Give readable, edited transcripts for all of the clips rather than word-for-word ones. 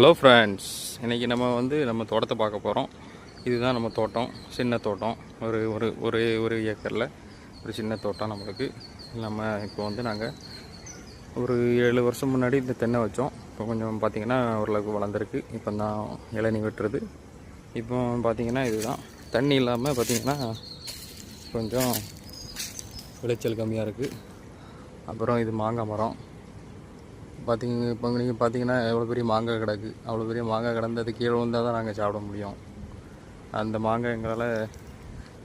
Hello friends, இன்றைக்கி நம்ம தோட்டத்தை பார்க்க போகிறோம். இதுதான் நம்ம தோட்டம், சின்ன தோட்டம். ஒரு ஏக்கரில் ஒரு சின்ன தோட்டம் நம்மளுக்கு. நம்ம இப்போ நாங்கள் ஒரு 7 வருஷம் முன்னாடி இந்த தென்னை வச்சோம். இப்போ கொஞ்சம் பார்த்திங்கன்னா ஓரளவுக்கு வளர்ந்துருக்கு. இப்போ தான் இளநீ வெட்டுறது. இப்போ பார்த்திங்கன்னா இதுதான் தண்ணி இல்லாமல் பார்த்திங்கன்னா கொஞ்சம் விளைச்சல் கம்மியாக இருக்குது. அப்புறம் இது மாங்காய் மரம் இப்போ நீங்கள் பார்த்தீங்கன்னா எவ்வளோ பெரிய மாங்காய் கிடக்கு. அவ்வளோ பெரிய மாங்காய் கிடந்தது கீழே வந்தால் தான் நாங்கள் சாப்பிட முடியும். அந்த மாங்காய் எங்களால்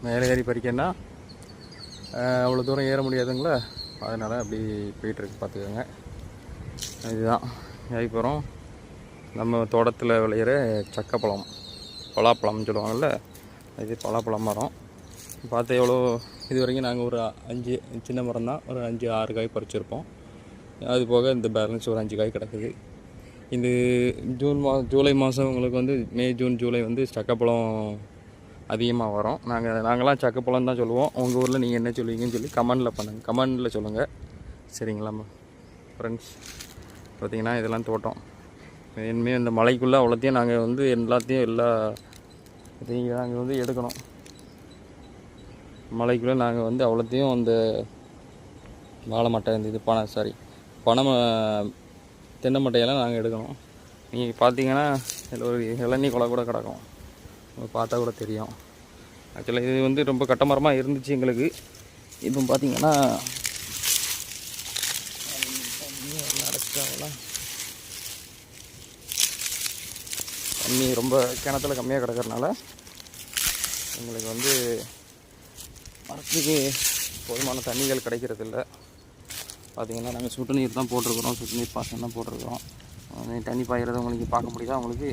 மேலே ஏறி பறிக்கன்னா அவ்வளோ தூரம் ஏற முடியாதுங்களா, அதனால் அப்படி போயிட்டுருக்கு. பார்த்துக்கோங்க, இதுதான் அதுக்கப்புறம் நம்ம தோட்டத்தில் விளையிற சக்கப்பழம், பலாப்பழம்னு சொல்லுவாங்கள்ல, இது பலாப்பழம் மரம். பார்த்து எவ்வளோ இது வரைக்கும் நாங்கள் ஒரு 5 சின்ன மரம் தான், ஒரு 5-6 காய் பறிச்சிருப்போம். அது போக இந்த பேலன்ஸ் ஒரு 5 காய் கிடக்குது. இந்த ஜூலை மாதம் உங்களுக்கு மே, ஜூன், ஜூலை சக்கப்பழம் அதிகமாக வரும். நாங்களாம் சக்கப்பழம் தான் சொல்லுவோம். உங்கள் ஊரில் நீங்கள் என்ன சொல்லுவீங்கன்னு சொல்லி கமெண்டில் சொல்லுங்கள். சரிங்களாம்மா ஃப்ரெண்ட்ஸ்? பார்த்திங்கன்னா இதெல்லாம் தோட்டம். இனிமேல் இந்த மலைக்குள்ளே அவ்வளோத்தையும் நாங்கள் எல்லாத்தையும் இதையும் நாங்கள் எடுக்கணும். மலைக்குள்ளே நாங்கள் அவ்வளோத்தையும் அந்த வாழை மட்டை பனை தென்னை மட்டையெல்லாம் நாங்கள் எடுக்கணும். நீங்கள் பார்த்தீங்கன்னா இதில் ஒரு இளநீ கொலை கூட கிடக்கும், பார்த்தா கூட தெரியும். ஆக்சுவலாக இது ரொம்ப கட்டமரமாக இருந்துச்சு எங்களுக்கு. இப்போ பார்த்தீங்கன்னா தண்ணி ரொம்ப கிணத்துல கம்மியாக கிடக்கிறதுனால எங்களுக்கு மரத்துக்கு போதுமான தண்ணிகள் கிடைக்கிறதில்ல. பார்த்திங்கன்னா நாங்கள் சொட்டு நீர் தான் போட்டிருக்கிறோம், சொட்டு நீர் பாசனம் தான் போட்டிருக்கிறோம். தண்ணி பாய்கிறத உங்களுக்கு பார்க்க முடியுதா உங்களுக்கு?